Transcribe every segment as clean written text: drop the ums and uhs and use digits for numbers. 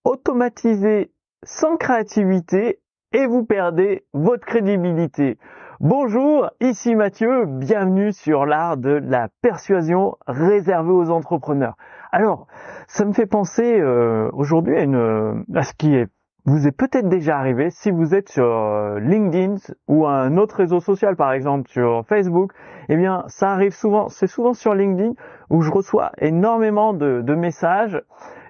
automatisez sans créativité et vous perdez votre crédibilité. Bonjour, ici Mathieu, bienvenue sur l'art de la persuasion réservée aux entrepreneurs. Alors, ça me fait penser aujourd'hui à ce qui vous est peut-être déjà arrivé si vous êtes sur LinkedIn ou un autre réseau social, par exemple sur Facebook. Eh bien, ça arrive souvent, c'est souvent sur LinkedIn où je reçois énormément de messages,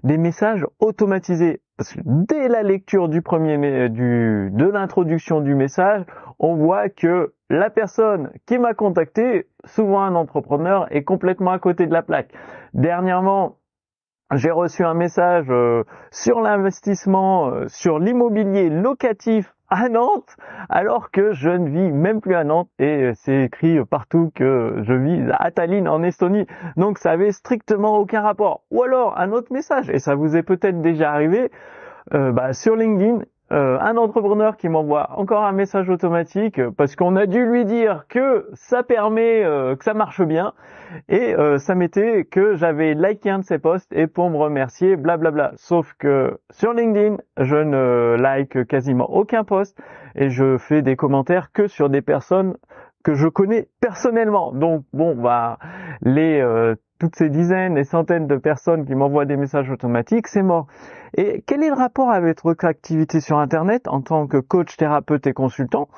des messages automatisés. Parce que dès la lecture de l'introduction du message, on voit que la personne qui m'a contacté, souvent un entrepreneur, est complètement à côté de la plaque. Dernièrement, j'ai reçu un message sur l'investissement, sur l'immobilier locatif à Nantes, alors que je ne vis même plus à Nantes et c'est écrit partout que je vis à Tallinn en Estonie. Donc ça avait strictement aucun rapport. Ou alors un autre message, et ça vous est peut-être déjà arrivé, sur LinkedIn, un entrepreneur qui m'envoie encore un message automatique parce qu'on a dû lui dire que ça permet, que ça marche bien, et ça mettait que j'avais liké un de ses posts et pour me remercier, blablabla. Sauf que sur LinkedIn, je ne like quasiment aucun post et je fais des commentaires que sur des personnes que je connais personnellement. Donc bon, toutes ces dizaines et centaines de personnes qui m'envoient des messages automatiques, c'est mort. Et quel est le rapport avec votre activité sur Internet en tant que coach, thérapeute et consultant?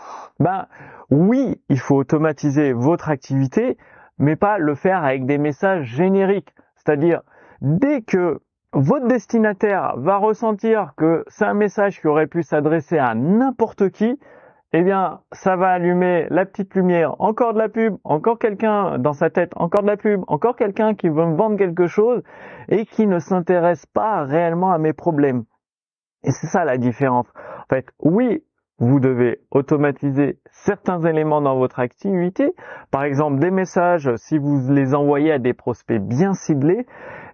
Oui, il faut automatiser votre activité, mais pas le faire avec des messages génériques. C'est-à-dire, dès que votre destinataire va ressentir que c'est un message qui aurait pu s'adresser à n'importe qui, eh bien, ça va allumer la petite lumière, encore de la pub, encore quelqu'un dans sa tête, encore de la pub, encore quelqu'un qui veut me vendre quelque chose et qui ne s'intéresse pas réellement à mes problèmes. Et c'est ça la différence. En fait, oui, vous devez automatiser certains éléments dans votre activité. Par exemple, des messages, si vous les envoyez à des prospects bien ciblés,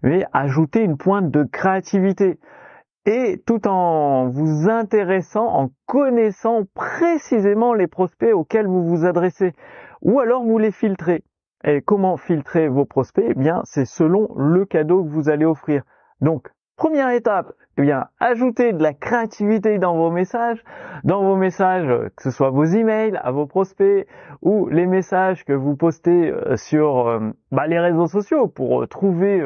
mais ajoutez une pointe de créativité. Et tout en vous intéressant, en connaissant précisément les prospects auxquels vous vous adressez. Ou alors vous les filtrez. Et comment filtrer vos prospects? Eh bien, c'est selon le cadeau que vous allez offrir. Donc, première étape, eh bien, ajoutez de la créativité dans vos messages, que ce soit vos emails à vos prospects ou les messages que vous postez sur les réseaux sociaux pour trouver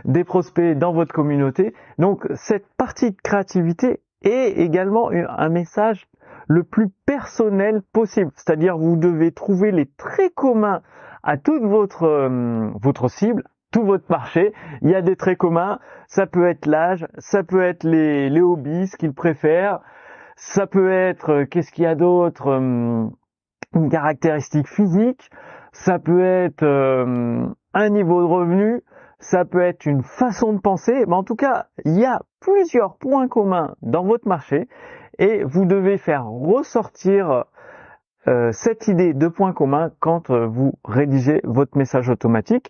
des prospects dans votre communauté. Donc, cette partie de créativité est également un message le plus personnel possible. C'est-à-dire, vous devez trouver les traits communs à toute votre cible, tout votre marché. Il y a des traits communs, ça peut être l'âge, ça peut être les hobbies, ce qu'ils préfèrent, ça peut être, qu'est-ce qu'il y a d'autre, une caractéristique physique, ça peut être un niveau de revenu, ça peut être une façon de penser, mais en tout cas, il y a plusieurs points communs dans votre marché et vous devez faire ressortir cette idée de points communs quand vous rédigez votre message automatique.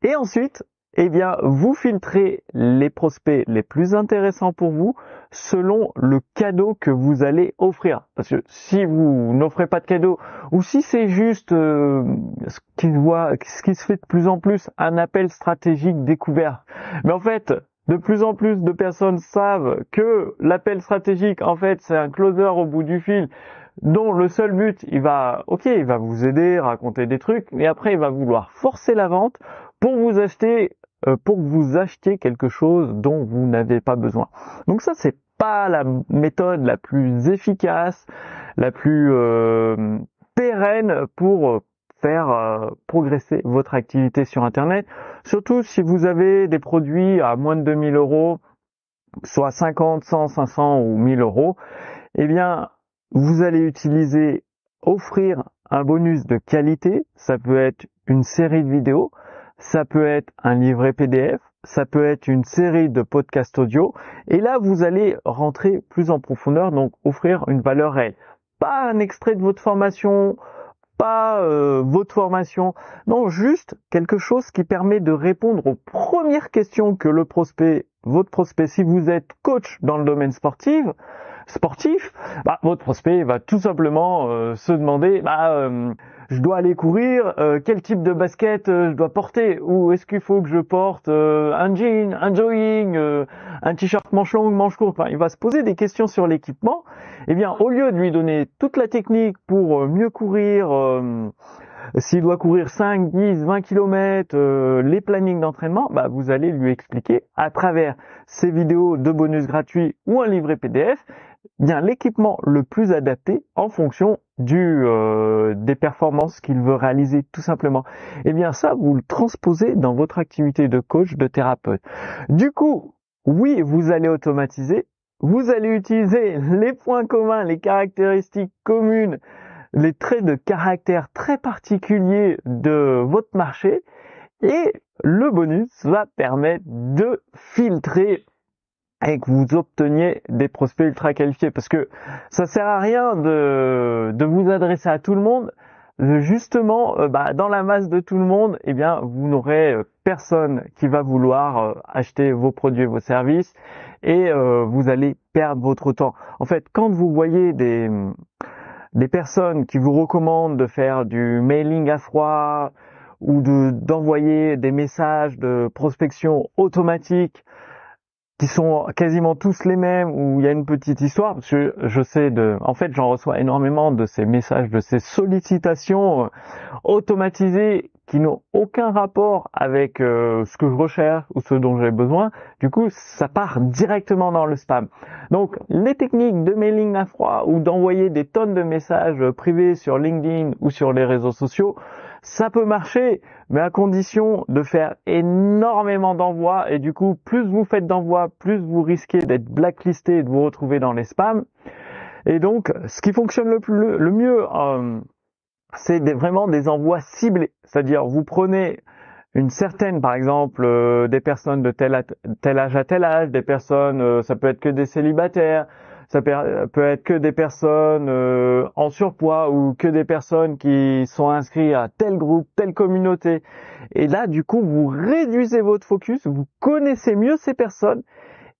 Et ensuite, eh bien, vous filtrez les prospects les plus intéressants pour vous selon le cadeau que vous allez offrir. Parce que si vous n'offrez pas de cadeau, ou si c'est juste ce qui se fait de plus en plus, un appel stratégique découvert. Mais en fait, de plus en plus de personnes savent que l'appel stratégique, en fait, c'est un closer au bout du fil, dont le seul but, il va vous aider, raconter des trucs, mais après, il va vouloir forcer la vente pour que vous achetiez quelque chose dont vous n'avez pas besoin. Donc ça, c'est pas la méthode la plus efficace, la plus pérenne pour faire progresser votre activité sur Internet. Surtout si vous avez des produits à moins de 2000 euros, soit 50, 100, 500 ou 1000 euros, eh bien, vous allez offrir un bonus de qualité. Ça peut être une série de vidéos, ça peut être un livret PDF, ça peut être une série de podcasts audio. Et là, vous allez rentrer plus en profondeur, donc offrir une valeur réelle. Pas un extrait de votre formation, pas votre formation, non, juste quelque chose qui permet de répondre aux premières questions que le prospect votre prospect. Si vous êtes coach dans le domaine sportif, votre prospect va tout simplement se demander je dois aller courir, quel type de basket je dois porter, ou est-ce qu'il faut que je porte un jean, un jogging, un t-shirt manche longue, manche courte. Enfin, il va se poser des questions sur l'équipement. Eh bien, au lieu de lui donner toute la technique pour mieux courir, s'il doit courir 5, 10, 20 km, les plannings d'entraînement, vous allez lui expliquer à travers ces vidéos de bonus gratuits ou un livret PDF, bien l'équipement le plus adapté en fonction des performances qu'il veut réaliser tout simplement. Et bien ça, vous le transposez dans votre activité de coach, de thérapeute. Du coup, oui, vous allez automatiser, vous allez utiliser les points communs, les caractéristiques communes, les traits de caractère très particuliers de votre marché, et le bonus va permettre de filtrer et que vous obteniez des prospects ultra qualifiés, parce que ça sert à rien de vous adresser à tout le monde. Justement, dans la masse de tout le monde, eh bien, vous n'aurez personne qui va vouloir acheter vos produits et vos services, et vous allez perdre votre temps. En fait, quand vous voyez des personnes qui vous recommandent de faire du mailing à froid ou d'envoyer des messages de prospection automatique qui sont quasiment tous les mêmes, où il y a une petite histoire, parce que j'en reçois énormément de ces messages, de ces sollicitations automatisées qui n'ont aucun rapport avec ce que je recherche ou ce dont j'ai besoin. Du coup, ça part directement dans le spam. Donc, les techniques de mailing à froid ou d'envoyer des tonnes de messages privés sur LinkedIn ou sur les réseaux sociaux, ça peut marcher, mais à condition de faire énormément d'envois, et du coup, plus vous faites d'envois, plus vous risquez d'être blacklisté et de vous retrouver dans les spams. Et donc, ce qui fonctionne le mieux, c'est vraiment des envois ciblés. C'est-à-dire, vous prenez une certaine, par exemple, des personnes de tel âge à tel âge, des personnes, ça peut être que des célibataires, ça peut être que des personnes en surpoids, ou que des personnes qui sont inscrites à tel groupe, telle communauté. Et là, du coup, vous réduisez votre focus, vous connaissez mieux ces personnes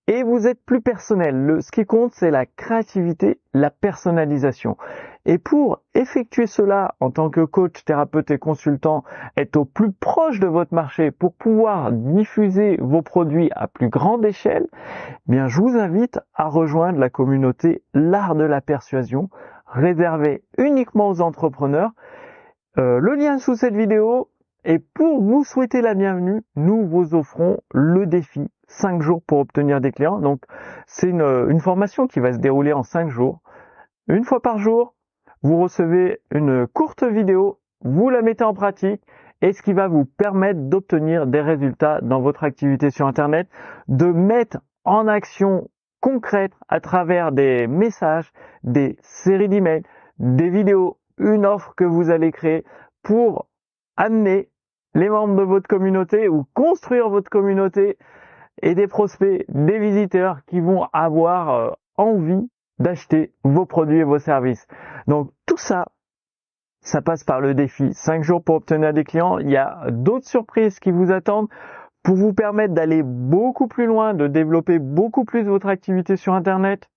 et vous êtes plus personnel. Ce qui compte, c'est la créativité, la personnalisation. Et pour effectuer cela en tant que coach, thérapeute et consultant, être au plus proche de votre marché pour pouvoir diffuser vos produits à plus grande échelle, bien, je vous invite à rejoindre la communauté L'Art de la Persuasion, réservée uniquement aux entrepreneurs. Le lien sous cette vidéo. Et pour vous souhaiter la bienvenue, nous vous offrons le défi 5 jours pour obtenir des clients. Donc, c'est une formation qui va se dérouler en 5 jours. Une fois par jour, vous recevez une courte vidéo, vous la mettez en pratique, et ce qui va vous permettre d'obtenir des résultats dans votre activité sur Internet, de mettre en action concrète à travers des messages, des séries d'emails, des vidéos, une offre que vous allez créer pour amener les membres de votre communauté ou construire votre communauté et des prospects, des visiteurs qui vont avoir envie d'acheter vos produits et vos services. Donc tout ça, ça passe par le défi 5 jours pour obtenir des clients. Il y a d'autres surprises qui vous attendent pour vous permettre d'aller beaucoup plus loin, de développer beaucoup plus votre activité sur Internet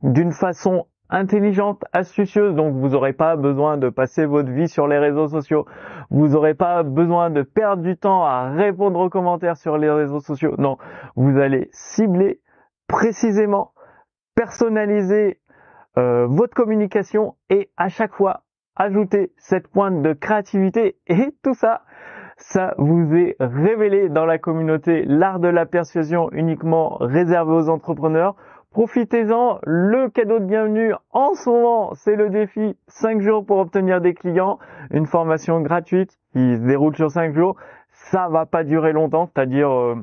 d'une façon intelligente, astucieuse. Donc vous n'aurez pas besoin de passer votre vie sur les réseaux sociaux. Vous n'aurez pas besoin de perdre du temps à répondre aux commentaires sur les réseaux sociaux. Non, vous allez cibler précisément, personnaliser votre communication, et à chaque fois ajouter cette pointe de créativité. Et tout ça, ça vous est révélé dans la communauté L'Art de la Persuasion, uniquement réservé aux entrepreneurs. Profitez-en, le cadeau de bienvenue en ce moment, c'est le défi 5 jours pour obtenir des clients, une formation gratuite qui se déroule sur 5 jours. Ça va pas durer longtemps, c'est-à-dire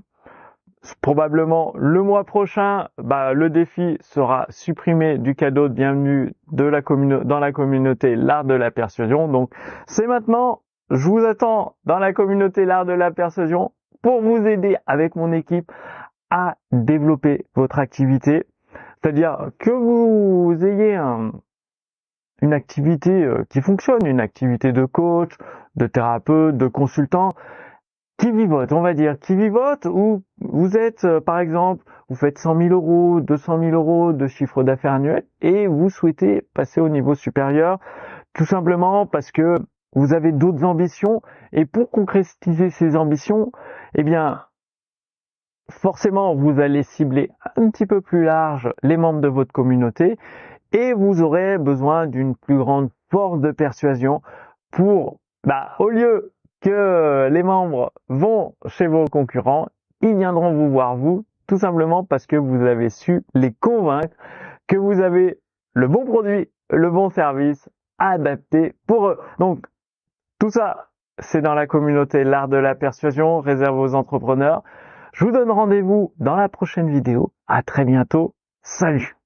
probablement le mois prochain, le défi sera supprimé du cadeau de bienvenue dans la communauté L'Art de la Persuasion. Donc c'est maintenant, je vous attends dans la communauté L'Art de la Persuasion pour vous aider avec mon équipe à développer votre activité. C'est-à-dire que vous ayez une activité qui fonctionne, une activité de coach, de thérapeute, de consultant, qui vivotent, on va dire, qui vivotent, ou vous êtes, par exemple, vous faites 100 000 euros, 200 000 euros de chiffre d'affaires annuel et vous souhaitez passer au niveau supérieur, tout simplement parce que vous avez d'autres ambitions, et pour concrétiser ces ambitions, eh bien, forcément, vous allez cibler un petit peu plus large les membres de votre communauté, et vous aurez besoin d'une plus grande force de persuasion pour, au lieu que les membres vont chez vos concurrents, ils viendront vous voir vous, tout simplement parce que vous avez su les convaincre que vous avez le bon produit, le bon service adapté pour eux. Donc, tout ça, c'est dans la communauté L'Art de la Persuasion, réservé aux entrepreneurs. Je vous donne rendez-vous dans la prochaine vidéo. À très bientôt. Salut!